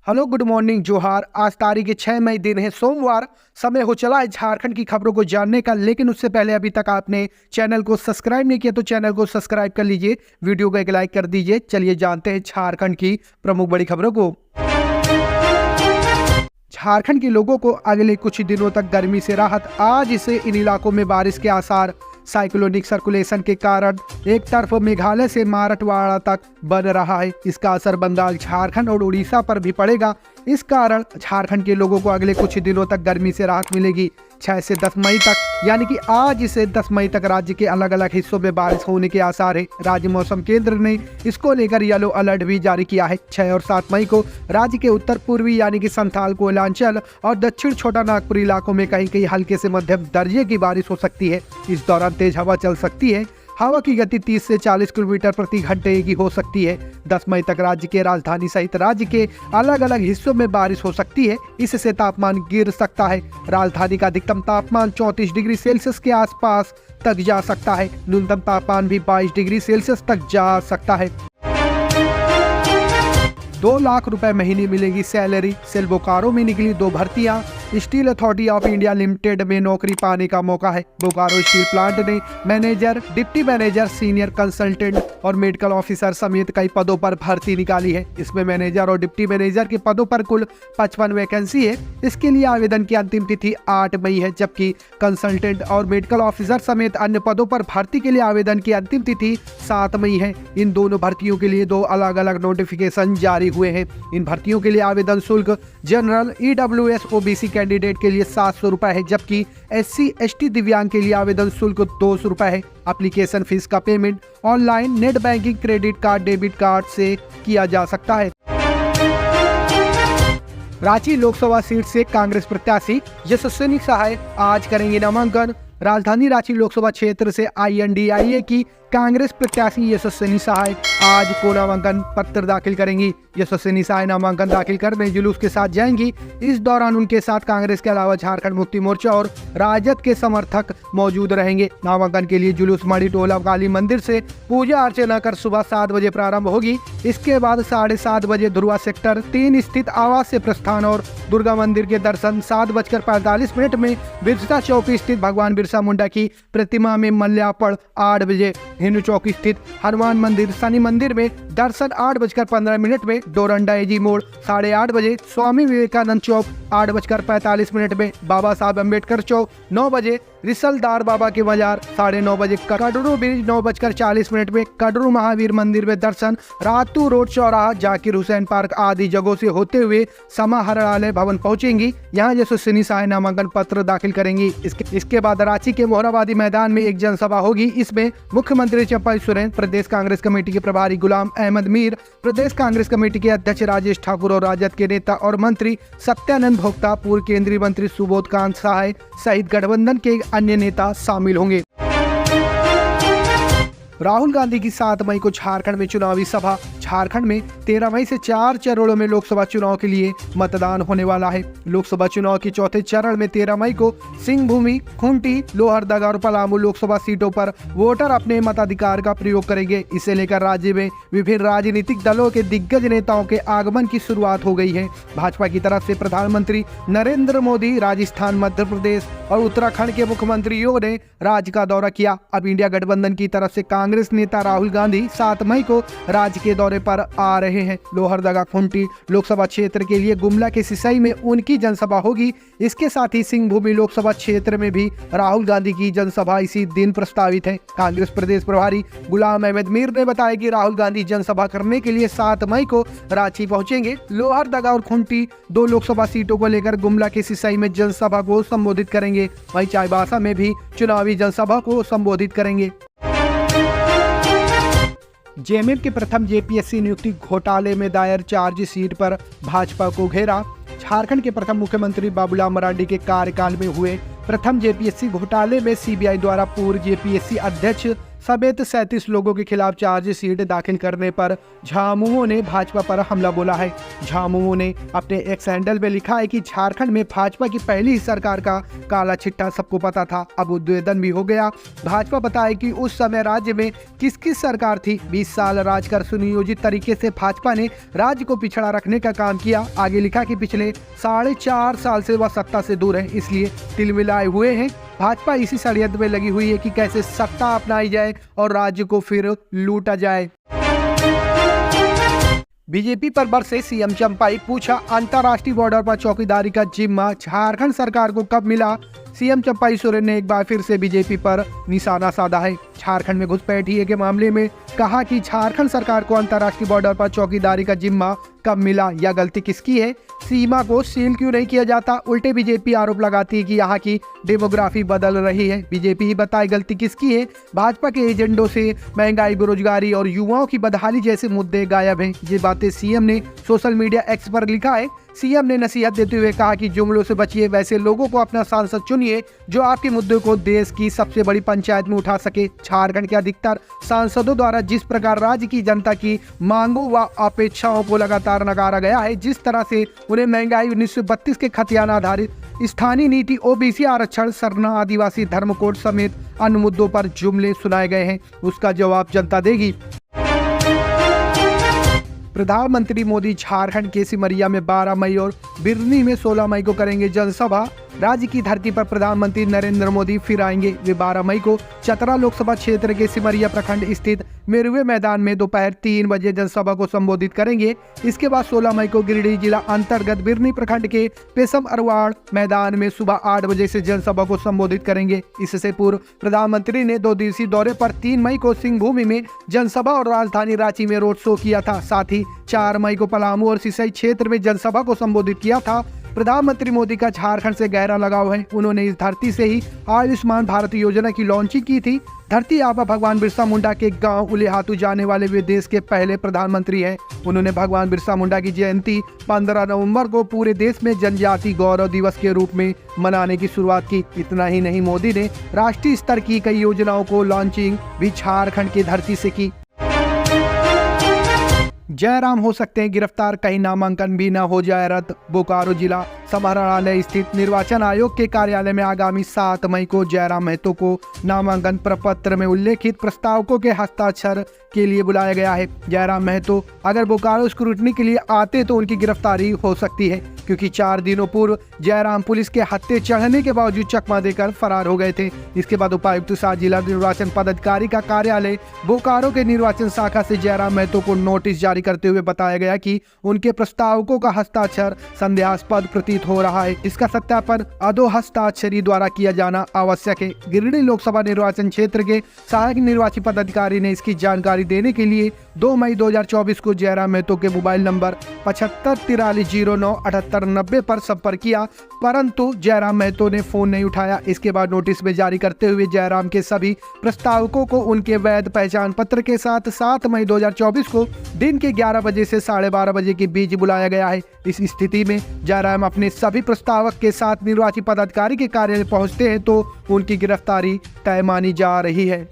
Hello, good morning, जोहार। आज तारीख 6 मई, दिन है सोमवार। समय हो चला है झारखंड की खबरों को जानने का, लेकिन उससे पहले अभी तक आपने चैनल को सब्सक्राइब नहीं किया तो चैनल को सब्सक्राइब कर लीजिए, वीडियो को एक लाइक कर दीजिए। चलिए जानते हैं झारखंड की प्रमुख बड़ी खबरों को। झारखंड के लोगों को अगले कुछ दिनों तक गर्मी से राहत। आज से इन इलाकों में बारिश के आसार। साइक्लोनिक सर्कुलेशन के कारण एक तरफ मेघालय से मराठवाड़ा तक बन रहा है। इसका असर बंगाल, झारखंड और उड़ीसा पर भी पड़ेगा। इस कारण झारखंड के लोगों को अगले कुछ दिनों तक गर्मी से राहत मिलेगी। 6 से 10 मई तक, यानी कि आज से 10 मई तक राज्य के अलग अलग हिस्सों में बारिश होने के आसार है। राज्य मौसम केंद्र ने इसको लेकर येलो अलर्ट भी जारी किया है। 6 और 7 मई को राज्य के उत्तर पूर्वी यानी कि संथाल, कोयलांचल और दक्षिण छोटा नागपुर इलाकों में कहीं कहीं हल्के से मध्यम दर्जे की बारिश हो सकती है। इस दौरान तेज हवा चल सकती है। हवा की गति 30 से 40 किलोमीटर प्रति घंटे की हो सकती है। 10 मई तक राज्य के राजधानी सहित राज्य के अलग अलग हिस्सों में बारिश हो सकती है। इससे तापमान गिर सकता है। राजधानी का अधिकतम तापमान 34 डिग्री सेल्सियस के आसपास तक जा सकता है। न्यूनतम तापमान भी 22 डिग्री सेल्सियस तक जा सकता है। 2 लाख रुपए महीने मिलेगी सैलरी। सेल बोकारो में निकली 2 भर्तियां। Steel authority of India limited में नौकरी पाने का मौका है। बोकारो स्टील प्लांट ने manager, deputy manager, senior consultant और मेडिकल ऑफिसर समेत कई पदों पर भर्ती निकाली है। इसमें मैनेजर और डिप्टी मैनेजर के पदों पर कुल 55 वैकेंसी है। इसके लिए आवेदन की अंतिम तिथि 8 मई है, जबकि कंसल्टेंट और मेडिकल ऑफिसर समेत अन्य पदों पर भर्ती के लिए आवेदन की अंतिम तिथि 7 मई है। इन दोनों भर्तियों के लिए 2 अलग अलग नोटिफिकेशन जारी हुए हैं। इन भर्तियों के लिए आवेदन शुल्क जनरल, EWS, OBC कैंडिडेट के लिए 700 रुपए है, जबकि SC, ST दिव्यांग के लिए आवेदन शुल्क 200 रुपए है। एप्लीकेशन फीस का payment online, net banking, credit card, debit card से किया जा सकता है। रांची लोकसभा सीट से कांग्रेस प्रत्याशी यशस्विनी सहाय आज करेंगे नामांकन। राजधानी रांची लोकसभा क्षेत्र से INDIA की कांग्रेस प्रत्याशी यशस्विनी सहाय आज को नामांकन पत्र दाखिल करेंगी। यशस्विनी सहाय नामांकन दाखिल करने जुलूस के साथ जाएंगी। इस दौरान उनके साथ कांग्रेस के अलावा झारखंड मुक्ति मोर्चा और राजद के समर्थक मौजूद रहेंगे। नामांकन के लिए जुलूस मणि टोला काली मंदिर से पूजा अर्चना कर सुबह 7 बजे प्रारंभ होगी। इसके बाद 7:30 बजे ध्रुवा सेक्टर 3 स्थित आवास से प्रस्थान और दुर्गा मंदिर के दर्शन। 7:45 में बिरसा चौक स्थित भगवान बिरसा मुंडा की प्रतिमा में मल्यार्पण। 8 बजे हिंदू चौक स्थित हनुमान मंदिर, शनि मंदिर में दर्शन। 8:15 में डोरंडा एजी मोड़। 8:30 बजे स्वामी विवेकानंद चौक। 8:45 में बाबा साहब अम्बेडकर चौक। 9 बजे रिसलदार बाबा के मजार। 9:30 बजे कडरू ब्रिज। 9:40 में कडरू महावीर मंदिर में दर्शन। रातू रोड, चौराहा, जाकिर हुसैन पार्क आदि जगहों से होते हुए समाहरणालय भवन पहुंचेंगी। यहाँ यशस्विनी सहाय नामांकन पत्र दाखिल करेंगी। इसके बाद रांची के मोहराबादी मैदान में एक जनसभा होगी। इसमें मुख्यमंत्री चंपा सोरेन, प्रदेश कांग्रेस कमेटी के प्रभारी गुलाम अहमद मीर, प्रदेश कांग्रेस कमेटी के अध्यक्ष राजेश ठाकुर और राजद के नेता और मंत्री सत्यानंद भोक्ता, पूर्व केंद्रीय मंत्री सुबोध कांत सहाय सहित गठबंधन के अन्य नेता शामिल होंगे। राहुल गांधी की 7 मई को झारखंड में चुनावी सभा। झारखंड में 13 मई से 4 चरणों में लोकसभा चुनाव के लिए मतदान होने वाला है। लोकसभा चुनाव के चौथे चरण में 13 मई को सिंहभूमि, खूंटी, लोहरदगा और पलामू लोकसभा सीटों पर वोटर अपने मताधिकार का प्रयोग करेंगे। इसे लेकर राज्य में विभिन्न राजनीतिक दलों के दिग्गज नेताओं के आगमन की शुरुआत हो गई है। भाजपा की तरफ से प्रधानमंत्री नरेंद्र मोदी, राजस्थान, मध्य प्रदेश और उत्तराखंड के मुख्यमंत्रियों ने राज्य का दौरा किया। अब इंडिया गठबंधन की तरफ से कांग्रेस नेता राहुल गांधी 7 मई को राज्य के दौरे पर आ रहे हैं। लोहरदगा, खूंटी लोकसभा क्षेत्र के लिए गुमला के सिसई में उनकी जनसभा होगी। इसके साथ ही सिंहभूमि लोकसभा क्षेत्र में भी राहुल गांधी की जनसभा इसी दिन प्रस्तावित है। कांग्रेस प्रदेश प्रभारी गुलाम अहमद मीर ने बताया कि राहुल गांधी जनसभा करने के लिए 7 मई को रांची पहुंचेंगे। लोहरदगा और खूंटी 2 लोकसभा सीटों को लेकर गुमला के सिसई में जनसभा को संबोधित करेंगे। वहीं चाईबासा में भी चुनावी जनसभा को संबोधित करेंगे। जेएमएम के प्रथम JPSC नियुक्ति घोटाले में दायर चार्जशीट पर भाजपा को घेरा। झारखंड के प्रथम मुख्यमंत्री बाबूलाल मरांडी के कार्यकाल में हुए प्रथम JPSC घोटाले में CBI द्वारा पूर्व JPSC अध्यक्ष समेत 37 लोगों के खिलाफ चार्जशीट दाखिल करने पर झामुमो ने भाजपा पर हमला बोला है। झामुमो ने अपने एक्स हैंडल में लिखा है कि झारखंड में भाजपा की पहली ही सरकार का काला चिट्ठा सबको पता था, अब उद्वेदन भी हो गया। भाजपा बताए कि उस समय राज्य में किस सरकार थी। 20 साल राज कर सुनियोजित तरीके से भाजपा ने राज्य को पिछड़ा रखने का काम किया। आगे लिखा कि पिछले 4.5 साल से वह सत्ता से दूर है, इसलिए तिलमिलाए हुए हैं। भाजपा इसी षड्यंत्र में लगी हुई है कि कैसे सत्ता अपनाई जाए और राज्य को फिर लूटा जाए। बीजेपी पर बरसे सीएम चंपाई, पूछा अंतर्राष्ट्रीय बॉर्डर पर चौकीदारी का जिम्मा झारखंड सरकार को कब मिला। सीएम चंपाई सोरेन ने एक बार फिर से बीजेपी पर निशाना साधा है। झारखंड में घुसपैठिए के मामले में कहा कि झारखंड सरकार को अंतर्राष्ट्रीय बॉर्डर पर चौकीदारी का जिम्मा कब मिला, यह गलती किसकी है, सीमा को सील क्यों नहीं किया जाता। उल्टे बीजेपी आरोप लगाती है कि यहाँ की डेमोग्राफी बदल रही है। बीजेपी ही बताए गलती किसकी है। भाजपा के एजेंडों से महंगाई, बेरोजगारी और युवाओं की बदहाली जैसे मुद्दे गायब हैं। ये बातें सीएम ने सोशल मीडिया एक्स पर लिखा है। सीएम ने नसीहत देते हुए कहा कि जुमलों से बचिए, वैसे लोगों को अपना सांसद चुनिए जो आपके मुद्दों को देश की सबसे बड़ी पंचायत में उठा सके। झारखंड के अधिकतर सांसदों द्वारा जिस प्रकार राज्य की जनता की मांगों व अपेक्षाओं को लगातार नकारा गया है, जिस तरह से उन्हें महंगाई, 1932 के खतियान आधारित स्थानीय नीति, ओबीसी आरक्षण, सरना, आदिवासी धर्म कोड समेत अन्य मुद्दों पर जुमले सुनाए गए हैं, उसका जवाब जनता देगी। प्रधानमंत्री मोदी झारखंड के सिमरिया में 12 मई और बिरनी में 16 मई को करेंगे जनसभा। राज्य की धरती पर प्रधानमंत्री नरेंद्र मोदी फिर आएंगे। वे 12 मई को चतरा लोकसभा क्षेत्र के सिमरिया प्रखंड स्थित मेरुवे मैदान में दोपहर 3 बजे जनसभा को संबोधित करेंगे। इसके बाद 16 मई को गिरिडीह जिला अंतर्गत बिरनी प्रखंड के पेशम अरवाड़ मैदान में सुबह 8 बजे से जनसभा को संबोधित करेंगे। इससे पूर्व प्रधानमंत्री ने 2 दिवसीय दौरे पर 3 मई को सिंहभूमि में जनसभा और राजधानी रांची में रोड शो किया था। साथ ही 4 मई को पलामू और सिसई क्षेत्र में जनसभा को संबोधित किया था। प्रधानमंत्री मोदी का झारखंड से गहरा लगाव है। उन्होंने इस धरती से ही आयुष्मान भारत योजना की लॉन्चिंग की थी। धरती आबा भगवान बिरसा मुंडा के गांव उलेहातू जाने वाले वे देश के पहले प्रधानमंत्री हैं। उन्होंने भगवान बिरसा मुंडा की जयंती 15 नवंबर को पूरे देश में जनजाति गौरव दिवस के रूप में मनाने की शुरुआत की। इतना ही नहीं, मोदी ने राष्ट्रीय स्तर की कई योजनाओं को लॉन्चिंग भी झारखंड की धरती से की। जयराम हो सकते हैं गिरफ्तार, कहीं नामांकन भी न हो जाए रद्द। बोकारो जिला समाहरणालय स्थित निर्वाचन आयोग के कार्यालय में आगामी 7 मई को जयराम महतो को नामांकन प्रपत्र में उल्लेखित प्रस्तावकों के हस्ताक्षर के लिए बुलाया गया है। जयराम महतो अगर बोकारो स्क्रूटनी के लिए आते तो उनकी गिरफ्तारी हो सकती है, क्योंकि 4 दिनों पूर्व जयराम पुलिस के हत्थे चढ़ने के बावजूद चकमा देकर फरार हो गए थे। इसके बाद उपायुक्त साथ जिला निर्वाचन पदाधिकारी का कार्यालय बोकारो के निर्वाचन शाखा से जयराम महतो को नोटिस जारी करते हुए बताया गया कि उनके प्रस्तावकों का हस्ताक्षर संदेहास्पद प्रतीत हो रहा है। इसका सत्यापन अधो हस्ताक्षरी द्वारा किया जाना आवश्यक है। गिरिडीह लोकसभा निर्वाचन क्षेत्र के सहायक निर्वाची पदाधिकारी ने इसकी जानकारी देने के लिए 2 मई 2024 को जयराम महतो के मोबाइल नंबर 7543097890 पर संपर्क किया, परंतु जयराम महतो ने फोन नहीं उठाया। इसके बाद नोटिस में जारी करते हुए जयराम के सभी प्रस्तावकों को उनके वैध पहचान पत्र के साथ 7 मई 2024 को दिन के 11 बजे से 12:30 बजे के बीच बुलाया गया है। इस स्थिति में जयराम अपने सभी प्रस्तावक के साथ निर्वाची पदाधिकारी के कार्यालय पहुंचते हैं तो उनकी गिरफ्तारी तय मानी जा रही है।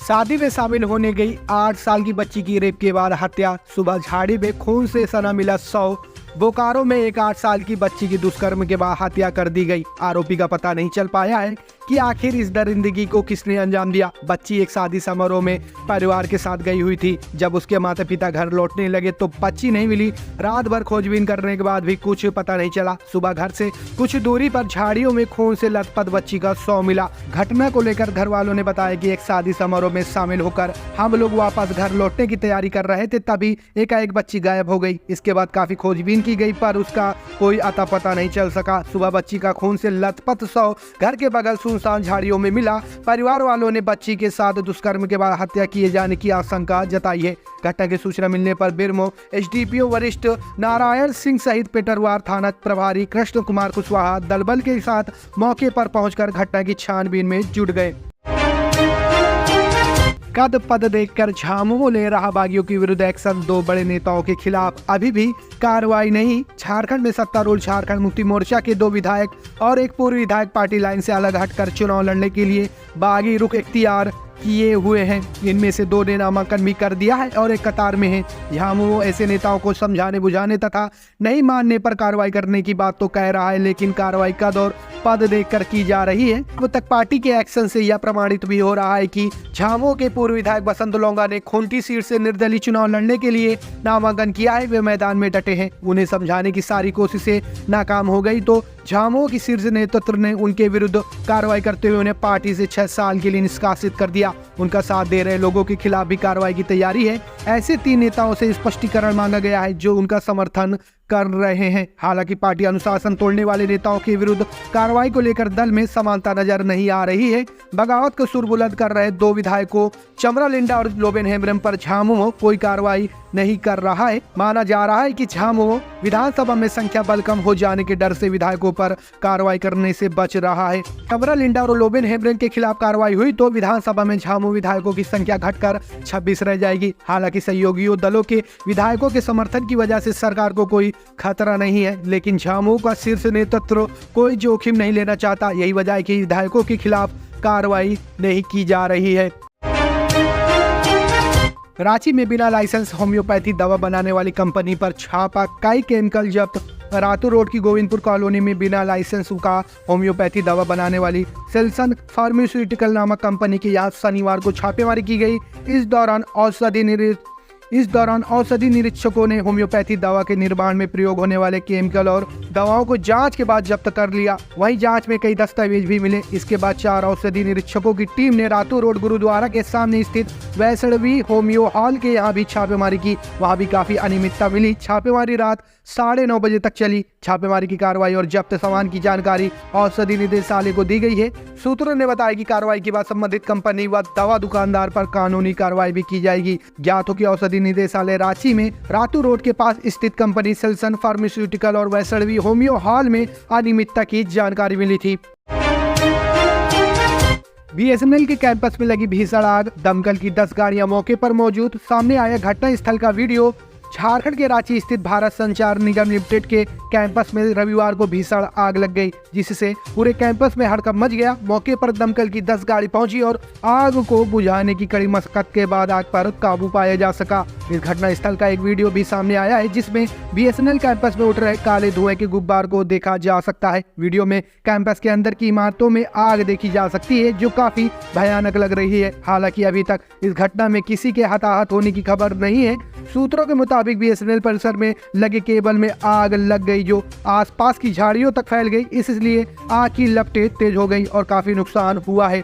शादी में शामिल होने गई 8 साल की बच्ची की रेप के बाद हत्या, सुबह झाड़ी में खून से सना मिला 100। बोकारो में एक 8 साल की बच्ची की दुष्कर्म के बाद हत्या कर दी गई। आरोपी का पता नहीं चल पाया है कि आखिर इस दरिंदगी को किसने अंजाम दिया। बच्ची एक शादी समारोह में परिवार के साथ गई हुई थी। जब उसके माता पिता घर लौटने लगे तो बच्ची नहीं मिली। रात भर खोजबीन करने के बाद भी कुछ पता नहीं चला। सुबह घर से कुछ दूरी पर झाड़ियों में खून से लथपथ बच्ची का शव मिला। घटना को लेकर घर वालों ने बताया कि एक शादी समारोह में शामिल होकर हम लोग वापस घर लौटने की तैयारी कर रहे थे, तभी एकाएक बच्ची गायब हो गई। इसके बाद काफी खोजबीन की गई पर उसका कोई अता पता नहीं चल सका। सुबह बच्ची का खून से लथपथ शव घर के बगल सुनसान झाड़ियों में मिला। परिवार वालों ने बच्ची के साथ दुष्कर्म के बाद हत्या किए जाने की आशंका जताई है। घटना की सूचना मिलने पर बिरमो एसडीपीओ वरिष्ठ नारायण सिंह सहित पेटरवार थाना प्रभारी कृष्ण कुमार कुशवाहा दलबल के साथ मौके पर पहुंचकर घटना की छानबीन में जुट गए। कद पद देखकर झामुमो ले रहा बागियों के विरुद्ध एक्शन। दो बड़े नेताओं के खिलाफ अभी भी कार्रवाई नहीं। झारखंड में सत्तारूढ़ झारखंड मुक्ति मोर्चा के 2 विधायक और एक पूर्व विधायक पार्टी लाइन से अलग हटकर चुनाव लड़ने के लिए बागी रुख इख्तियार किए हुए हैं। इनमें से 2 ने नामांकन भी कर दिया है और एक कतार में है। झामुमो ऐसे नेताओं को समझाने बुझाने तथा नहीं मानने पर कार्रवाई करने की बात तो कह रहा है, लेकिन कार्रवाई कद और पद देखकर की जा रही है। अब तक पार्टी के एक्शन से यह प्रमाणित भी हो रहा है कि झामुमो के पूर्व विधायक बसंत लोंगा ने खूंटी सीट से निर्दलीय चुनाव लड़ने के लिए नामांकन किया है। वे मैदान में डटे हैं। उन्हें समझाने की सारी कोशिशें नाकाम हो गई तो झामुमो की शीर्ष नेतृत्व ने उनके विरुद्ध कार्रवाई करते हुए उन्हें पार्टी से 6 साल के लिए निष्कासित कर दिया। उनका साथ दे रहे लोगों के खिलाफ भी कार्रवाई की तैयारी है। ऐसे 3 नेताओं से स्पष्टीकरण मांगा गया है जो उनका समर्थन कर रहे हैं। हालांकि पार्टी अनुशासन तोड़ने वाले नेताओं के विरुद्ध कार्रवाई को लेकर दल में समानता नजर नहीं आ रही है। बगावत का सुर बुलंद कर रहे 2 विधायकों चमरा लिंडा और लोबेन हेम्ब्रम पर झामुमो कोई कार्रवाई नहीं कर रहा है। माना जा रहा है कि झामुमो विधानसभा में संख्या बल कम हो जाने के डर से विधायकों पर कार्रवाई करने से बच रहा है। चमरा लिंडा और लोबेन हेम्ब्रम के खिलाफ कार्रवाई हुई तो विधानसभा में झामुमो विधायकों की संख्या घटकर 26 रह जाएगी। हालांकि सहयोगियों दलों के विधायकों के समर्थन की वजह से सरकार को कोई खतरा नहीं है, लेकिन झामुमो का शीर्ष नेतृत्व कोई जोखिम नहीं लेना चाहता। यही वजह है कि विधायकों के खिलाफ कार्रवाई नहीं की जा रही है। रांची में बिना लाइसेंस होम्योपैथी दवा बनाने वाली कंपनी पर छापा, कई केमिकल जब्त। रातू रोड की गोविंदपुर कॉलोनी में बिना लाइसेंस का होम्योपैथी दवा बनाने वाली सेल्सन फार्मास्यूटिकल नामक कंपनी के यहाँ शनिवार को छापेमारी की गई। इस दौरान औषधि निरीक्षकों ने होम्योपैथी दवा के निर्माण में प्रयोग होने वाले केमिकल और दवाओं को जांच के बाद जब्त कर लिया। वहीं जांच में कई दस्तावेज भी मिले। इसके बाद 4 औषधि निरीक्षकों की टीम ने रातू रोड गुरुद्वारा के सामने स्थित वैष्णवी होम्यो हॉल के यहाँ भी छापेमारी की। वहाँ भी काफी अनियमितता मिली। छापेमारी रात 9:30 बजे तक चली। छापेमारी की कार्रवाई और जब्त सामान की जानकारी औषधि निदेशालय को दी गई है। सूत्रों ने बताया कि कार्रवाई के बाद संबंधित कंपनी व दवा दुकानदार पर कानूनी कार्रवाई भी की जाएगी। ज्ञात हो कि औषधि निदेशालय रांची में रातू रोड के पास स्थित कंपनी सेल्सन फार्मास्यूटिकल और वैष्णवी होम्यो हॉल में अनियमितता की जानकारी मिली थी। बीएसएनएल के कैंपस में लगी भीषण आग, दमकल की 10 गाड़ियां मौके पर मौजूद। सामने आया घटना स्थल का वीडियो। झारखंड के रांची स्थित भारत संचार निगम लिमिटेड के कैंपस में रविवार को भीषण आग लग गई, जिससे पूरे कैंपस में हड़कंप मच गया। मौके पर दमकल की 10 गाड़ी पहुंची और आग को बुझाने की कड़ी मशक्कत के बाद आग पर काबू पाया जा सका। इस घटना स्थल का एक वीडियो भी सामने आया है, जिसमें बीएसएनएल कैंपस में उठ रहे काले धुएं के गुब्बार को देखा जा सकता है। वीडियो में कैंपस के अंदर की इमारतों में आग देखी जा सकती है, जो काफी भयानक लग रही है। हालांकि अभी तक इस घटना में किसी के हताहत होने की खबर नहीं है। सूत्रों के मुताबिक बीएसएनएल परिसर में लगे केबल में आग लग गई, जो आसपास की झाड़ियों तक फैल गई। इसलिए आग की लपटें तेज हो गई और काफी नुकसान हुआ है।